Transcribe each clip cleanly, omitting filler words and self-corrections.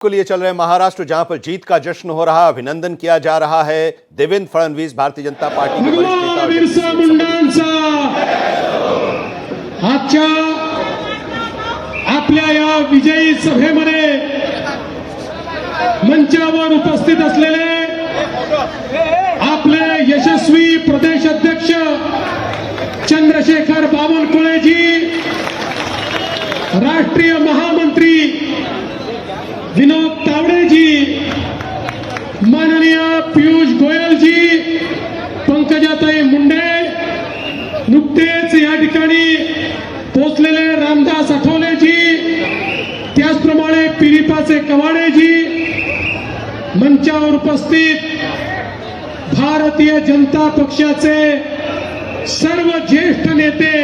के लिए चल रहे महाराष्ट्र, जहां पर जीत का जश्न हो रहा, अभिनंदन किया जा रहा है देवेंद्र फडणवीस, भारतीय जनता पार्टी के वरिष्ठ नेता और बिरसा मुंडांचा आजच्या आपल्या या विजयी सभेमध्ये मंचावर उपस्थित असलेले आपले यशस्वी प्रदेश अध्यक्ष चंद्रशेखर बावनकुळेजी, राष्ट्रीय महामंत्री विनोद तावडेजी, माननीय पीयूष गोयलजी, पंकजाताई मुंडे, नुकतेच या ठिकाणी पोहोचलेले रामदास आठवलेजी, त्याचप्रमाणे पिरिपाचे कवाडेजी, मंचावर उपस्थित भारतीय जनता पक्षाचे सर्व ज्येष्ठ नेते,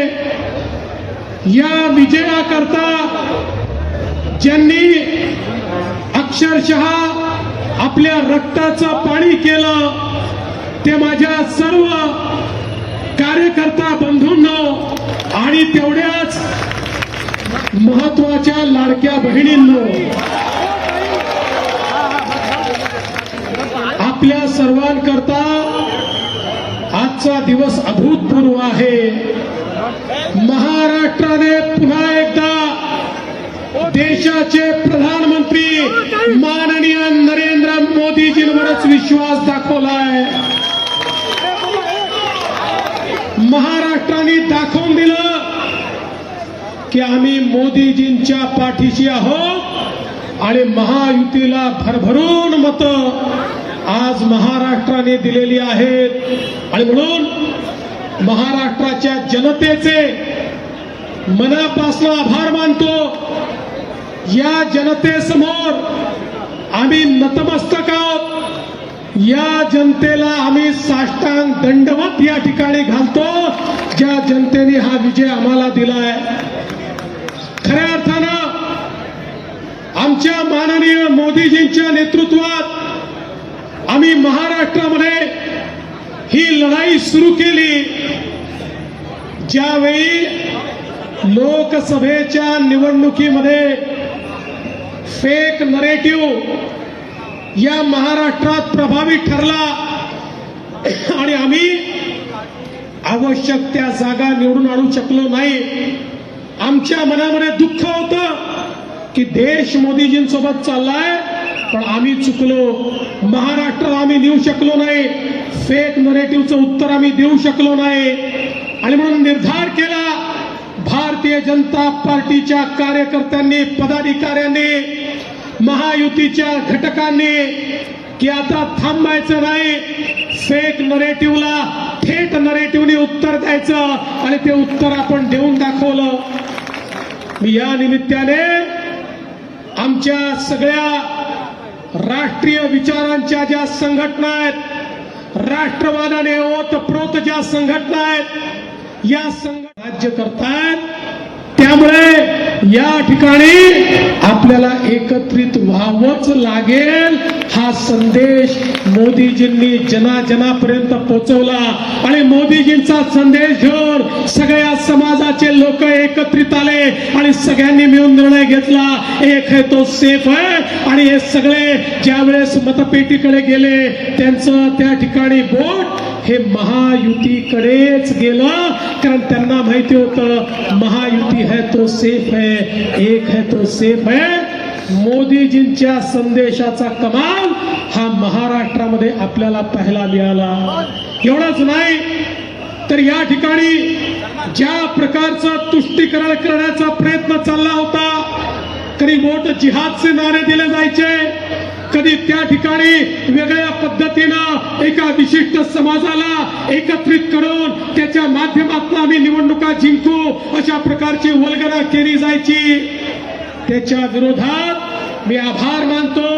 या विजयाकरता ज्यांनी अक्षरशः आपल्या रक्ताचं पाणी केलं, ते माझ्या सर्व कार्यकर्ता बंधूंनो आणि तेवढ्याच महत्वाच्या लाडक्या बहिणींनो, आपल्या सर्वांकरता आजचा दिवस अभूतपूर्व आहे. महाराष्ट्राने पुन्हा एकदा देशाचे प्रधानमंत्री माननीय नरेंद्र मोदीजींवरच विश्वास दाखवलाय. महाराष्ट्राने दाखवून दिलं की आम्ही मोदीजींच्या पाठीशी आहोत आणि महायुतीला भरभरून मतं आज महाराष्ट्राने दिलेली आहेत. आणि म्हणून महाराष्ट्राच्या जनतेचे मनापासून आभार मानतो. या जनतेसमोर आम्ही नतमस्तक आहोत. या जनतेला आम्ही साष्टांग दंडवत या ठिकाणी घालतो, ज्या जनतेने हा विजय आम्हाला दिलाय. खऱ्या अर्थानं आमच्या माननीय मोदीजींच्या नेतृत्वात आम्ही महाराष्ट्रामध्ये ही लढाई सुरू केली. ज्यावेळी लोकसभेच्या निवडणुकीमध्ये फेक नरेटिव्ह या महाराष्ट्रात प्रभावी ठरला आणि आम्ही आवश्यक त्या जागा निवडून आणू शकलो नाही. आमच्या मनामध्ये दुःख होतं की देश मोदीजींसोबत चाललाय, पण आम्ही चुकलो. महाराष्ट्राला आम्ही नेऊ शकलो नाही. फेक नरेटिव्हचं उत्तर आम्ही देऊ शकलो नाही. आणि म्हणून निर्धार केला भारतीय जनता पार्टीच्या कार्यकर्त्यांनी, पदाधिकाऱ्यांनी, महायुतीच्या घटकांनी की आता थांबायचं नाही. फेक नरेटिव्हला थेट नरेटिव्हने उत्तर द्यायचं आणि ते उत्तर आपण देऊन दाखवलं. मी या निमित्ताने आमच्या सगळ्या राष्ट्रीय विचारांच्या ज्या संघटना आहेत, राष्ट्रवादाने ओतप्रोत ज्या संघटना आहेत, या राज्य करतायत. त्यामुळे या ठिकाणी आपल्याला एकत्रित व्हावंच लागेल. हा संदेश मोदीजींनी जनाजनापर्यंत पोहोचवला आणि मोदीजींचा संदेश घेऊन सगळ्या समाजाचे लोक एकत्रित आले आणि सगळ्यांनी मिळून निर्णय घेतला, एक है तो सेफ है. आणि हे सगळे ज्यावेळेस मतपेटीकडे गेले, त्यांचं त्या ठिकाणी बोट हे महायुतीकडेच गेलं, कारण त्यांना माहिती होतं महायुती है तो सेफ है, एक है तो सेफ है. मोदीजींच्या संदेशाचा कमाल हा महाराष्ट्रामध्ये आपल्याला पाहायला मिळाला. एवढंच नाही तर या ठिकाणी ज्या प्रकारचं तुष्टीकरण करण्याचा प्रयत्न चालला होता, कधी वोट जिहादचे नारे दिले जायचे, कधी त्या ठिकाणी वेगळ्या पद्धतीनं एका विशिष्ट समाजाला एकत्रित करून त्याच्या माध्यमातून आम्ही निवडणुका जिंकू, अशा प्रकारची वल्गना केली जायची. त्याच्या विरोधात मी आभार मानतो.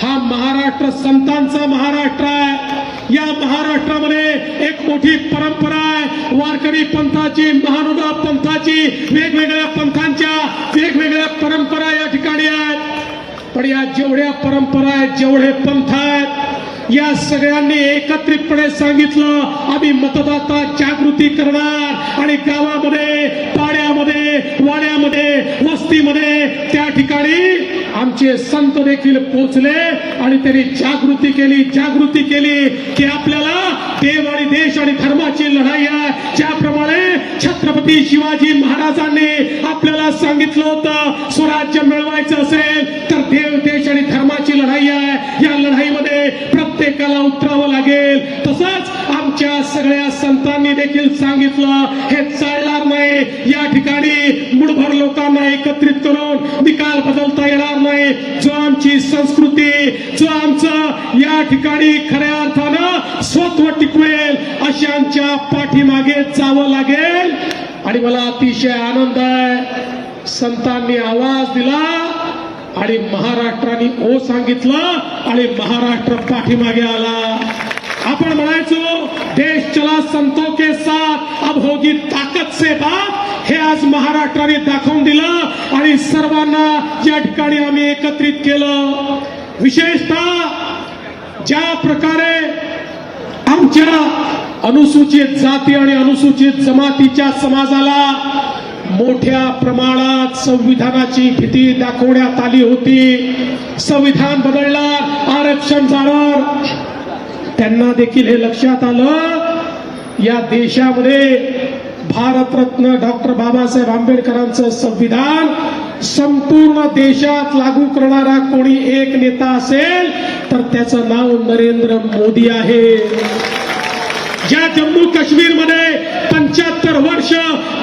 हा महाराष्ट्र संतांचा महाराष्ट्र आहे. या महाराष्ट्रामध्ये एक मोठी परंपरा आहे, वारकरी पंथाची, महानुभाव पंथाची, वेगवेगळ्या पंथांच्या वेगवेगळ्या परंपरा या ठिकाणी आहेत. पण या जेवढ्या परंपरा आहेत, जेवढे पंथ आहेत, या सगळ्यांनी एकत्रितपणे सांगितलं आम्ही मतदाता जागृती करणार आणि गावामध्ये, पाड्यामध्ये, वाड्यामध्ये, वस्तीमध्ये त्या ठिकाणी आमचे संत देखील पोहोचले आणि त्यांनी जागृती केली की आपल्याला देव आणि देश आणि धर्माची लढाई आहे. ज्याप्रमाणे छत्रपती शिवाजी महाराजांनी आपल्याला सांगितलं होतं स्वराज्य मिळवायचं असेल तर देव, देश आणि धर्माची लढाई आहे. या लढाईमध्ये प्रत्येकाला उतरावं लागेल. तसंच आमच्या सगळ्या संतांनी देखील सांगितलं हे चालणार नाही. या ठिकाणी मुठभर लोकांना एकत्रित करून निकाल बदलता येणार नाही. जो आमची संस्कृती, जो आमचं या ठिकाणी खऱ्या अर्थानं स्वत्व टिकवेल अशांच्या पाठीमागे जावं लागेल. आणि मला अतिशय आनंद आहे संतांनी आवाज दिला आणि महाराष्ट्राने ओ सांगितलं आणि महाराष्ट्र पाठीमागे आला. आपण म्हणायचो देश चला संतों के साथ, अब होगी ताकत से बात. हे आज महाराष्ट्राने दाखवून दिलं आणि सर्वांना या ठिकाणी आम्ही एकत्रित केलं. विशेषतः ज्या प्रकारे आमच्या अनुसूचित जाती आणि अनुसूचित जमातीच्या समाजाला मोठ्या प्रमाणात संविधानाची भीती दाखवण्यात आली होती. संविधान बदलणार, आरक्षण जाणार, त्यांना देखील हे लक्षात आलं या देशामध्ये भारतरत्न डॉक्टर बाबासाहेब आंबेडकरांचं संविधान संपूर्ण देशात लागू करणारा कोणी एक नेता असेल तर त्याचं नाव नरेंद्र मोदी आहे. ज्या जम्मू काश्मीर मध्ये 75 वर्ष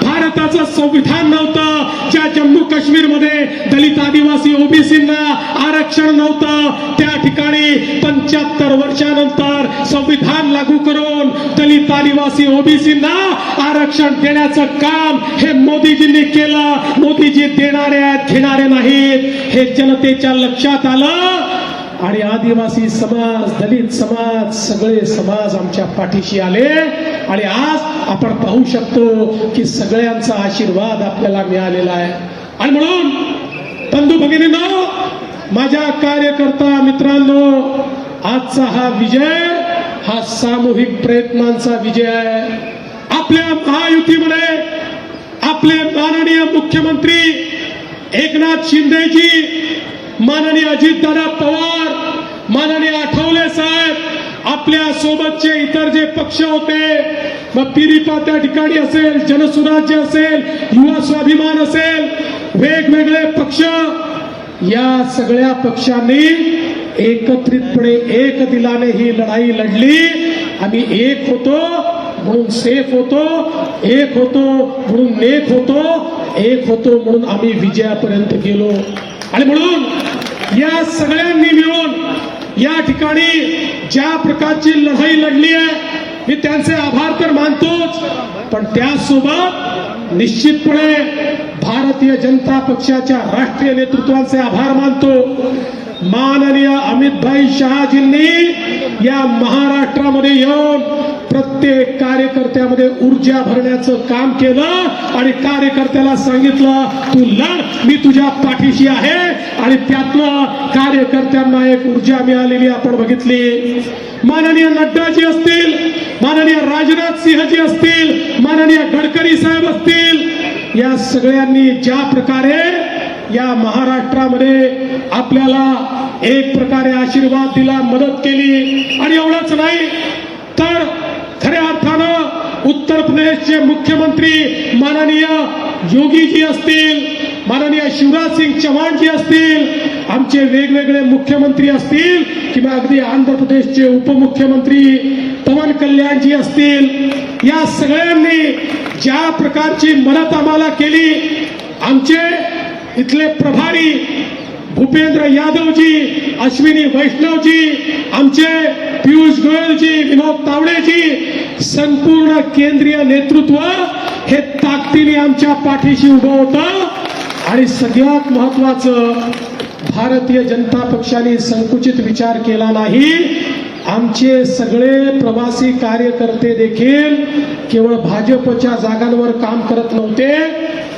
भारताचं संविधान नव्हतं, ज्या जम्मू काश्मीर मध्ये दलित, आदिवासी, ओबीसींना आरक्षण नव्हतं, त्या ठिकाणी 75 वर्षानंतर संविधान लागू करून दलित, आदिवासी, ओबीसींना आरक्षण देण्याचं काम हे मोदीजींनी केलं. मोदीजी देणारे आहेत, घेणारे नाहीत हे जनतेच्या लक्षात आलं आणि आदिवासी समाज, दलित समाज, सगळे समाज आमच्या पाठीशी आले आणि आज आपण पाहू शकतो की सगळ्यांचा आशीर्वाद आपल्याला मिळालेला आहे. आणि म्हणून बंधू भगिनींनो, माझ्या कार्यकर्ता मित्रांनो, आजचा हा विजय हा सामूहिक प्रयत्नांचा विजय आहे. आपल्या महायुतीमध्ये आपले माननीय मुख्यमंत्री एकनाथ शिंदेजी, माननीय अजितदादा पवार, माननीय आठवले साहेब, आपल्या सोबतचे इतर जे पक्ष होते, मग पिरिपा त्या ठिकाणी असेल, जनसुराज्य असेल, युवा स्वाभिमान असेल, वेगवेगळे पक्ष, या सगळ्या पक्षांनी एकत्रितपणे एक दिलाने ही लढाई लढली. आम्ही एक होतो म्हणून सेफ होतो, एक होतो म्हणून नेक होतो, एक होतो म्हणून आम्ही विजयापर्यंत गेलो. आणि म्हणून या सगळ्यांनी मिळून या ठिकाणी ज्या प्रकारची लढाई लढली आहे मी त्यांचे आभार तर मानतोच, पण त्यासोबत निश्चितपणे भारतीय जनता पक्षाच्या राष्ट्रीय नेतृत्वाचे आभार मानतो. माननीय अमितभाई शहाजींनी या महाराष्ट्रामध्ये येऊन प्रत्येक कार्यकर्त्यामध्ये ऊर्जा भरण्याचं काम केलं आणि कार्यकर्त्याला सांगितलं तू लढ, मी तुझ्या पाठीशी आहे. आणि त्यातनं कार्यकर्त्यांना एक ऊर्जा मिळालेली आपण बघितली. माननीय नड्डाजी असतील, माननीय राजनाथ सिंहजी असतील, माननीय गडकरी साहेब असतील, या सगळ्यांनी ज्या प्रकारे या महाराष्ट्रामध्ये आपल्याला एक प्रकारे आशीर्वाद दिला, मदत केली. आणि एवढंच नाही तर खऱ्या अर्थानं उत्तर प्रदेशचे मुख्यमंत्री माननीय योगीजी असतील, माननीय शिवराज सिंग चौहानजी असतील, आमचे वेगवेगळे मुख्यमंत्री असतील किंवा अगदी आंध्र प्रदेशचे उपमुख्यमंत्री पवन कल्याणजी असतील, या सगळ्यांनी ज्या प्रकारची मदत आम्हाला केली, आमचे इथले प्रभारी भूपेंद्र यादवजी, अश्विनी वैष्णवजी, आमचे पियुष गोयलजी, विनोद तावडेजी, संपूर्ण केंद्रीय नेतृत्व हे ताकदीने आमच्या पाठीशी उभं होतं. आणि सगळ्यात महत्वाचं, भारतीय जनता पक्षाने संकुचित विचार केला नाही. आमचे सगळे प्रवासी कार्यकर्ते देखील केवळ भाजपच्या जागांवर काम करत नव्हते,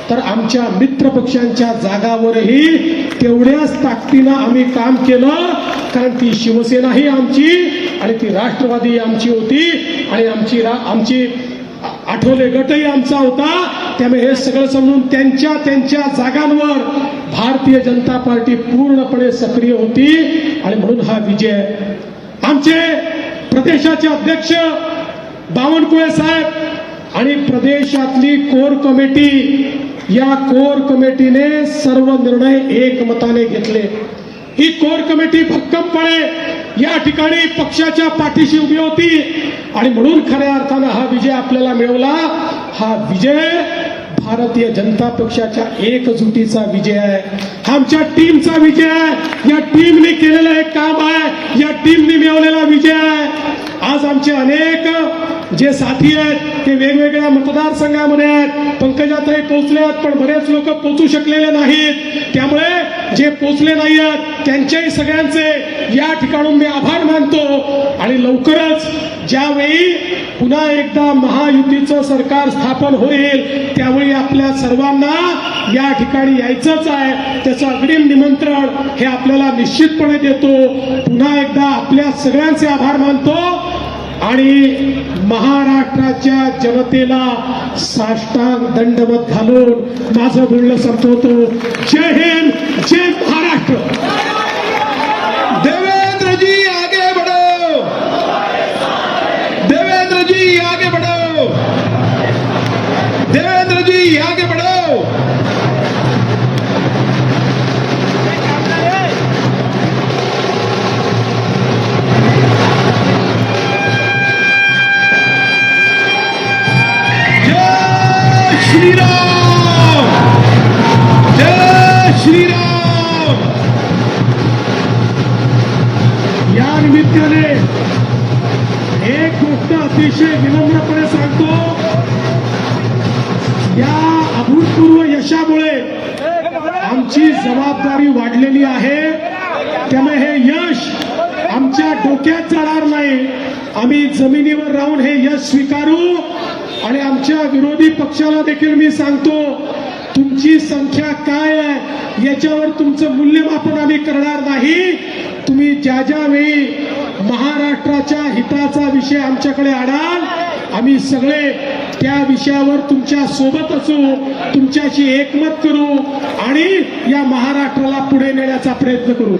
तर आमच्या मित्र पक्षांच्या जागावरही तेवढ्याच ताकदीनं आम्ही काम केलं. कारण ती शिवसेना ही आमची आणि ती राष्ट्रवादी आमची होती आणि आमची आठवले गटही आमचा होता. त्यामुळे हे सगळं समजून त्यांच्या जागांवर भारतीय जनता पार्टी पूर्णपणे सक्रिय होती आणि म्हणून हा विजय. आमचे प्रदेशाचे अध्यक्ष बावनकुळे साहेब आणि प्रदेशातली कोर कमिटी, या कोर कमिटीने सर्व निर्णय एकमताने घेतले. ही कोर कमिटी भक्कमपणे या ठिकाणी पक्षाच्या पाठीशी उभी होती आणि म्हणून खऱ्या अर्थानं हा विजय आपल्याला मिळवला. हा विजय भारतीय जनता पक्षाच्या एकजुटीचा विजय आहे, हा आमच्या टीमचा विजय आहे, या टीमने केलेलं हे काम आहे, या टीमने मिळवलेला विजय आहे. आज आमचे अनेक जे साथी आहेत ते वेगवेगळ्या मतदारसंघामध्ये आहेत. पंकजाताई पोहोचले आहेत पण बरेच लोक पोहोचू शकलेले नाहीत. त्यामुळे जे पोहोचले नाही आहेत त्यांच्याही सगळ्यांचे या ठिकाणून मी आभार मानतो. आणि लवकरच ज्यावेळी पुन्हा एकदा महायुतीचं सरकार स्थापन होईल त्यावेळी आपल्या सर्वांना या ठिकाणी यायचंच आहे. त्याचं अग्रिम निमंत्रण हे आपल्याला निश्चितपणे देतो. पुन्हा एकदा आपल्या सगळ्यांचे आभार मानतो आणि महाराष्ट्राच्या जनतेला साष्टांग दंडवत घालून माझं बोलणं संपवतो. जय हिंद, जय महाराष्ट्र. देवेंद्र जी आगे बढ़ो, देवेंद्र जी आगे बढ़ो, देवेंद्र जी आगे बढ़ो. जय श्री राम, जय श्री राम. या निमित्ताने एक गोष्ट अतिशय विनम्रपणे सांगतो. या अभूतपूर्व यशामुळे आमची जबाबदारी वाढलेली आहे. त्यामुळे हे यश आमच्या डोक्यात जाणार नाही. आम्ही जमिनीवर राहून हे यश स्वीकारू आणि आमच्या विरोधी पक्षाला देखील मी सांगतो, तुमची संख्या काय आहे याच्यावर तुमचं मूल्यमापन आम्ही करणार नाही. तुम्ही ज्या वेळी महाराष्ट्राच्या हिताचा विषय आमच्याकडे आणाल आम्ही सगळे त्या विषयावर तुमच्या सोबत असू, तुमच्याशी एकमत करू आणि या महाराष्ट्राला पुढे नेण्याचा प्रयत्न करू.